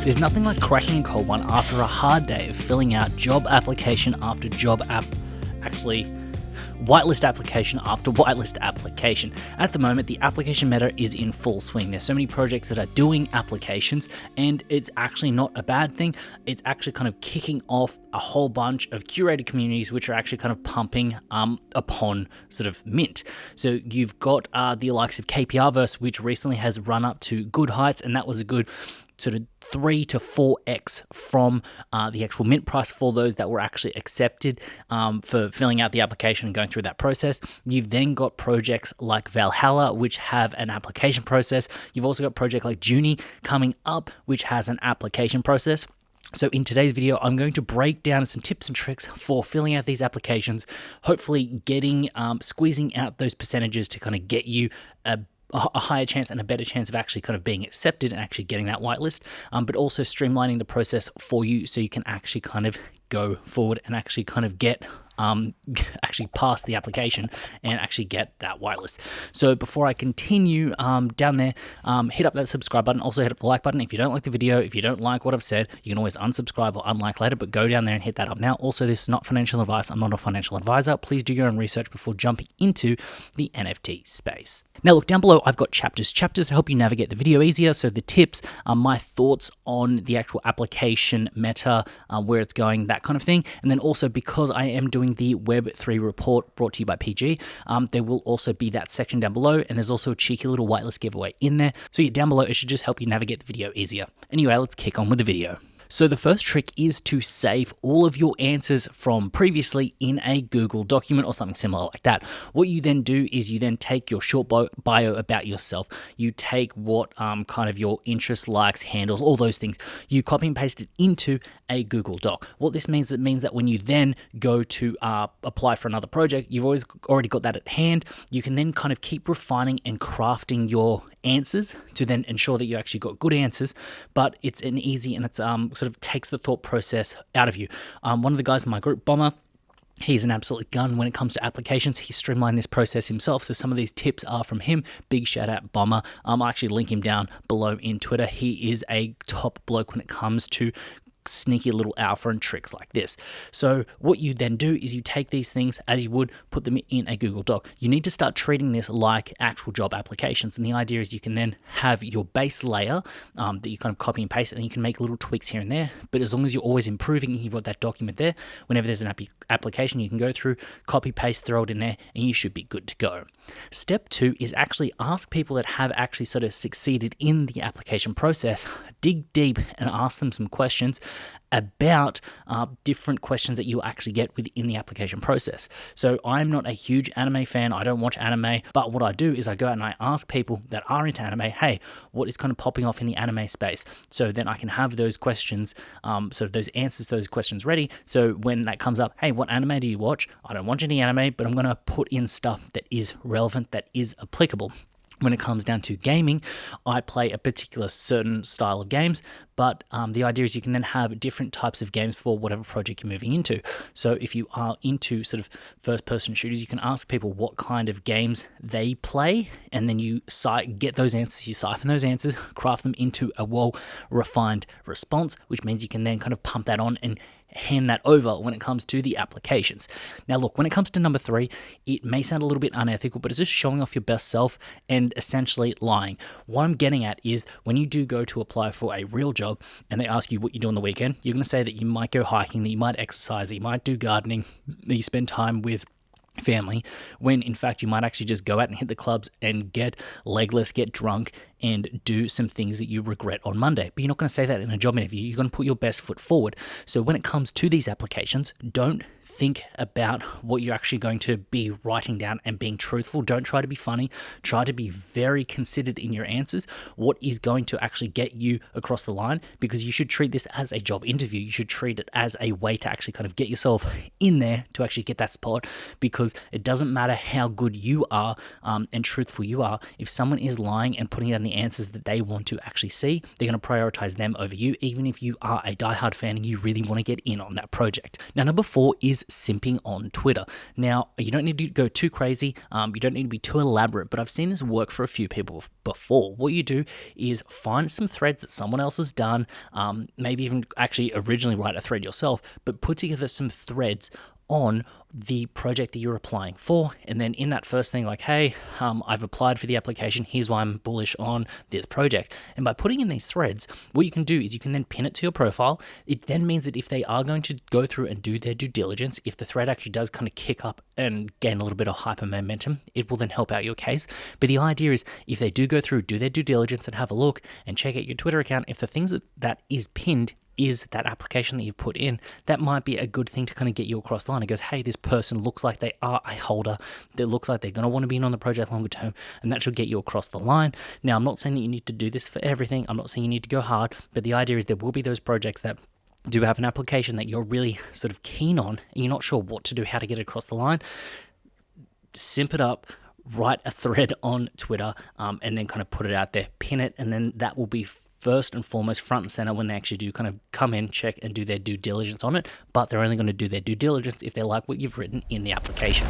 There's nothing like cracking a cold one after a hard day of filling out job application after whitelist application after whitelist application. At the moment, the application meta is in full swing. There's so many projects that are doing applications, and it's actually not a bad thing. It's actually kind of kicking off a whole bunch of curated communities which are actually kind of pumping upon sort of mint. So you've got the likes of KPRverse, which recently has run up to good heights, and that was a good sort of 3 to 4x from the actual mint price for those that were actually accepted for filling out the application and going through that process. You've then got projects like Valhalla, which have an application process. You've also got project like Junie coming up, which has an application process. So in today's video, I'm going to break down some tips and tricks for filling out these applications, hopefully getting, squeezing out those percentages to kind of get you a higher chance and a better chance of actually kind of being accepted and actually getting that whitelist, but also streamlining the process for you so you can actually kind of go forward and actually kind of get actually pass the application and actually get that whitelist. So before I continue down there, hit up that subscribe button, also hit up the like button. If you don't like the video, if you don't like what I've said, you can always unsubscribe or unlike later, but go down there and hit that up now. Also, this is not financial advice. I'm not a financial advisor. Please do your own research before jumping into the NFT space. Now look, down below I've got chapters to help you navigate the video easier. So the tips are my thoughts on the actual application meta, where it's going, that kind of thing. And then also, because I am doing the Web3 report brought to you by PG, there will also be that section down below, and there's also a cheeky little whitelist giveaway in there. So yeah, down below, it should just help you navigate the video easier. Anyway, let's kick on with the video. So the first trick is to save all of your answers from previously in a Google document or something similar like that. What you then do is you then take your short bio about yourself. You take what kind of your interests, likes, handles, all those things. You copy and paste it into a Google Doc. What this means, it means that when you then go to apply for another project, you've already got that at hand. You can then kind of keep refining and crafting your answers to then ensure that you actually got good answers, but it's an easy and it's sort of takes the thought process out of you. One of the guys in my group, Bomber, he's an absolute gun when it comes to applications. He streamlined this process himself, so some of these tips are from him. Big shout out, Bomber. I'll actually link him down below in Twitter. He is a top bloke when it comes to sneaky little alpha and tricks like this. So what you then do is you take these things as you would put them in a Google Doc. You need to start treating this like actual job applications, and the idea is you can then have your base layer that you kind of copy and paste, and you can make little tweaks here and there, but as long as you're always improving and you've got that document there, whenever there's an application you can go through, copy, paste, throw it in there, and you should be good to go. Step 2 is actually ask people that have actually sort of succeeded in the application process, dig deep and ask them some questions about different questions that you'll actually get within the application process. So I'm not a huge anime fan. I don't watch anime, but what I do is I go out and I ask people that are into anime, hey, what is kind of popping off in the anime space? So then I can have those questions, sort of those answers to those questions ready. So when that comes up, hey, what anime do you watch? I don't watch any anime, but I'm going to put in stuff that is relevant, that is applicable. When it comes down to gaming, I play a particular certain style of games, but the idea is you can then have different types of games for whatever project you're moving into. So if you are into sort of first-person shooters, you can ask people what kind of games they play, and then you get those answers, you siphon those answers, craft them into a well-refined response, which means you can then kind of pump that on and hand that over when it comes to the applications. Now look, when it comes to number 3, it may sound a little bit unethical, but it's just showing off your best self and essentially lying. What I'm getting at is when you do go to apply for a real job and they ask you what you do on the weekend, you're going to say that you might go hiking, that you might exercise, that you might do gardening, that you spend time with family, when in fact you might actually just go out and hit the clubs and get legless, get drunk, and do some things that you regret on Monday. But you're not going to say that in a job interview. You're going to put your best foot forward. So when it comes to these applications, don't think about what you're actually going to be writing down and being truthful. Don't try to be funny. Try to be very considered in your answers. What is going to actually get you across the line? Because you should treat this as a job interview. You should treat it as a way to actually kind of get yourself in there to actually get that spot, because it doesn't matter how good you are and truthful you are. If someone is lying and putting down the answers that they want to actually see, they're going to prioritize them over you, even if you are a diehard fan and you really want to get in on that project. Now, number 4 is simping on Twitter. Now, you don't need to go too crazy, you don't need to be too elaborate, but I've seen this work for a few people before. What you do is find some threads that someone else has done, maybe even actually originally write a thread yourself, but put together some threads on the project that you're applying for, and then in that first thing, like, hey, I've applied for the application, here's why I'm bullish on this project. And by putting in these threads, what you can do is you can then pin it to your profile. It then means that if they are going to go through and do their due diligence, if the thread actually does kind of kick up and gain a little bit of hyper momentum, it will then help out your case. But the idea is, if they do go through, do their due diligence and have a look and check out your Twitter account, if the things that is pinned is that application that you've put in, that might be a good thing to kind of get you across the line. It goes, hey, this person looks like they are a holder. It looks like they're going to want to be in on the project longer term, and that should get you across the line. Now, I'm not saying that you need to do this for everything. I'm not saying you need to go hard, but the idea is there will be those projects that do have an application that you're really sort of keen on, and you're not sure what to do, how to get it across the line. Simp it up, write a thread on Twitter, and then kind of put it out there, pin it, and then that will be first and foremost, front and center, when they actually do kind of come in, check, and do their due diligence on it. But they're only going to do their due diligence if they like what you've written in the application.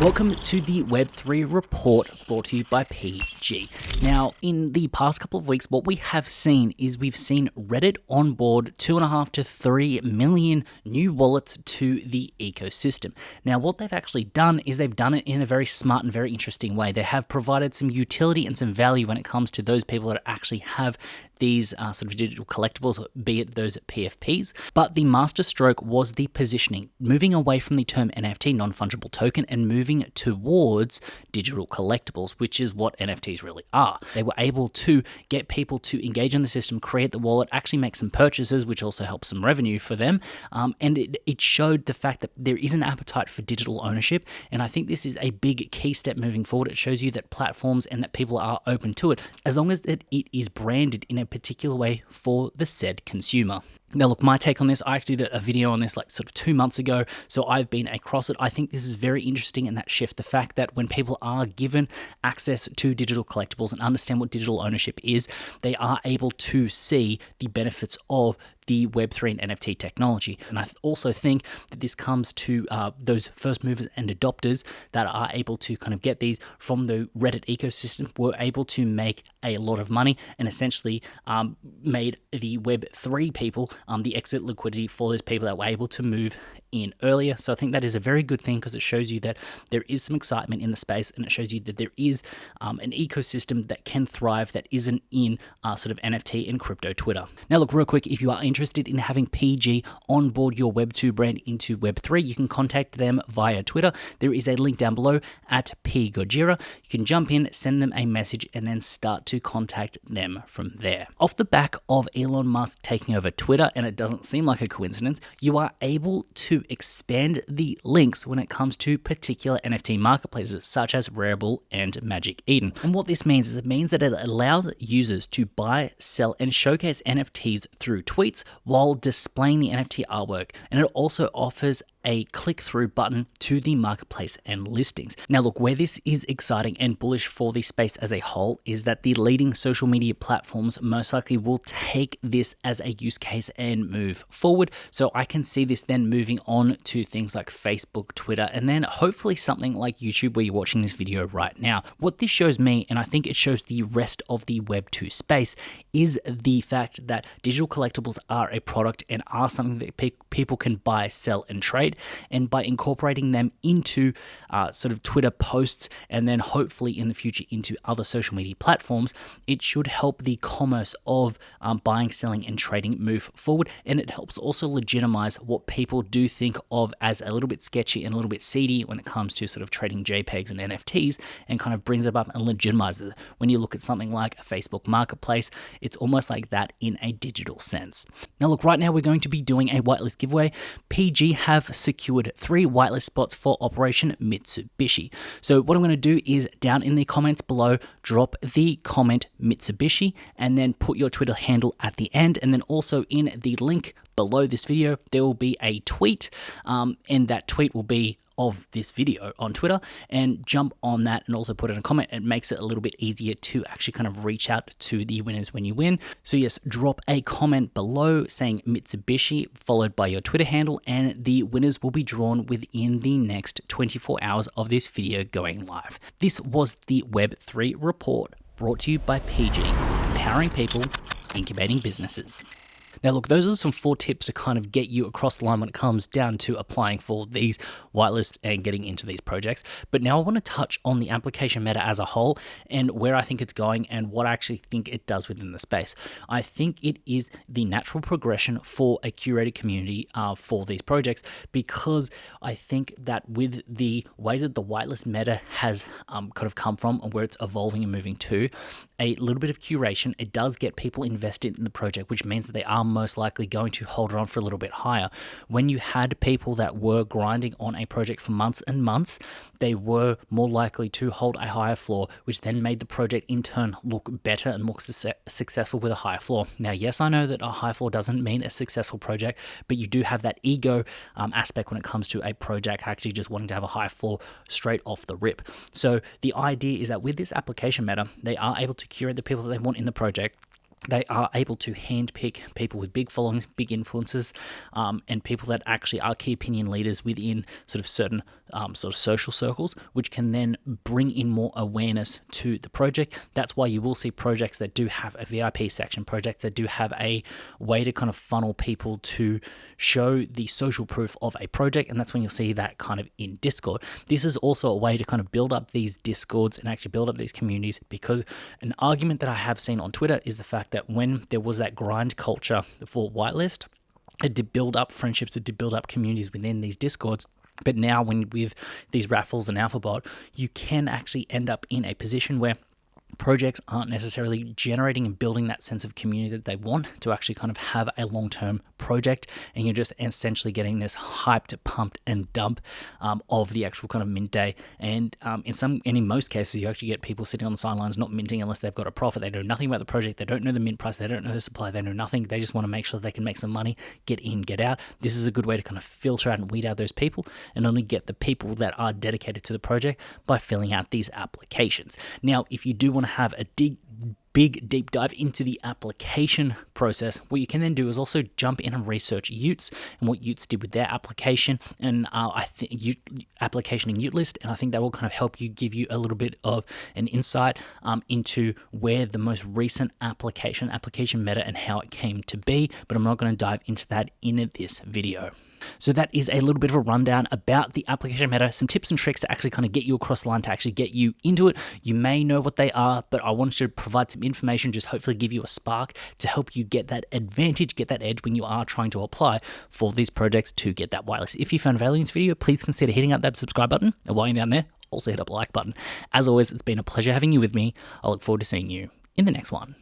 Welcome to the Web3 Report, brought to you by PG. Now, in the past couple of weeks, what we have seen is we've seen Reddit onboard 2.5 to 3 million new wallets to the ecosystem. Now, what they've actually done is they've done it in a very smart and very interesting way. They have provided some utility and some value when it comes to those people that actually have these sort of digital collectibles, be it those PFPs. But the master stroke was the positioning, moving away from the term NFT, non-fungible token, and moving towards digital collectibles, which is what NFTs really are. They were able to get people to engage in the system, create the wallet, actually make some purchases, which also helps some revenue for them. And it showed the fact that there is an appetite for digital ownership. And I think this is a big key step moving forward. It shows you that platforms and that people are open to it, as long as it is branded in a particular way for the said consumer. Now, look, my take on this, I actually did a video on this like sort of 2 months ago, so I've been across it. I think this is very interesting in that shift, the fact that when people are given access to digital collectibles and understand what digital ownership is, they are able to see the benefits of the Web3 and NFT technology. And I also think that this comes to those first movers and adopters that are able to kind of get these from the Reddit ecosystem, were able to make a lot of money and essentially made the Web3 people the exit liquidity for those people that were able to move in earlier. So I think that is a very good thing, because it shows you that there is some excitement in the space, and it shows you that there is an ecosystem that can thrive that isn't in sort of NFT and crypto Twitter. Now, look, real quick, if you are interested in having PG onboard your Web2 brand into Web3, you can contact them via Twitter. There is a link down below at pgojira. You can jump in, send them a message, and then start to contact them from there. Off the back of Elon Musk taking over Twitter, and it doesn't seem like a coincidence, you are able to expand the links when it comes to particular NFT marketplaces such as Rarible and Magic Eden. And what this means is it means that it allows users to buy, sell, and showcase NFTs through tweets while displaying the NFT artwork. And it also offers a click-through button to the marketplace and listings. Now, look, where this is exciting and bullish for the space as a whole is that the leading social media platforms most likely will take this as a use case and move forward. So I can see this then moving on to things like Facebook, Twitter, and then hopefully something like YouTube, where you're watching this video right now. What this shows me, and I think it shows the rest of the Web2 space, is the fact that digital collectibles are a product and are something that people can buy, sell, and trade. And by incorporating them into sort of Twitter posts, and then hopefully in the future into other social media platforms, it should help the commerce of buying, selling, and trading move forward. And it helps also legitimize what people do think of as a little bit sketchy and a little bit seedy when it comes to sort of trading JPEGs and NFTs, and kind of brings it up and legitimizes it. When you look at something like a Facebook marketplace, it's almost like that in a digital sense. Now, look, right now we're going to be doing a whitelist giveaway. PG have secured 3 whitelist spots for Operation Mitsubishi. So what I'm going to do is down in the comments below, drop the comment Mitsubishi, and then put your Twitter handle at the end, and then also in the link below this video, there will be a tweet, and that tweet will be of this video on Twitter, and jump on that and also put in a comment. It makes it a little bit easier to actually kind of reach out to the winners when you win. So yes, drop a comment below saying Mitsubishi followed by your Twitter handle, and the winners will be drawn within the next 24 hours of this video going live. This was the Web3 Report, brought to you by PG, empowering people, incubating businesses. Now look, those are some 4 tips to kind of get you across the line when it comes down to applying for these whitelists and getting into these projects. But now I want to touch on the application meta as a whole and where I think it's going and what I actually think it does within the space. I think it is the natural progression for a curated community for these projects, because I think that with the way that the whitelist meta has kind of come from and where it's evolving and moving to, a little bit of curation, it does get people invested in the project, which means that they are most likely going to hold it on for a little bit higher. When you had people that were grinding on a project for months and months, they were more likely to hold a higher floor, which then made the project in turn look better and more successful with a higher floor. Now, yes, I know that a high floor doesn't mean a successful project, but you do have that ego aspect when it comes to a project actually just wanting to have a high floor straight off the rip. So the idea is that with this application meta, they are able to curate the people that they want in the project. They are able to handpick people with big followings, big influences, and people that actually are key opinion leaders within sort of certain sort of social circles, which can then bring in more awareness to the project. That's why you will see projects that do have a VIP section, projects that do have a way to kind of funnel people to show the social proof of a project, and that's when you'll see that kind of in Discord. This is also a way to kind of build up these Discords and actually build up these communities, because an argument that I have seen on Twitter is the fact that when there was that grind culture for whitelist, it did build up friendships, it did build up communities within these Discords. But now with these raffles and AlphaBot, you can actually end up in a position where projects aren't necessarily generating and building that sense of community that they want to actually kind of have a long-term project, and you're just essentially getting this hyped, pumped, and dump of the actual kind of mint day. And in most cases, you actually get people sitting on the sidelines not minting unless they've got a profit. They know nothing about the project. They don't know the mint price. They don't know the supply. They know nothing. They just want to make sure they can make some money, get in, get out. This is a good way to kind of filter out and weed out those people and only get the people that are dedicated to the project by filling out these applications. Now, if you do want to have a big deep dive into the application process, what you can then do is also jump in and research Utes and what Utes did with their application, and I think application in Ute list, and I think that will kind of help you, give you a little bit of an insight into where the most recent application meta and how it came to be, but I'm not going to dive into that in this video. So that is a little bit of a rundown about the application meta, some tips and tricks to actually kind of get you across the line, to actually get you into it. You may know what they are, but I wanted to provide some information, just hopefully give you a spark to help you get that advantage, get that edge when you are trying to apply for these projects to get that whitelist. If you found value in this video, please consider hitting up that subscribe button, and while you're down there, also hit up the like button. As always, it's been a pleasure having you with me. I look forward to seeing you in the next one.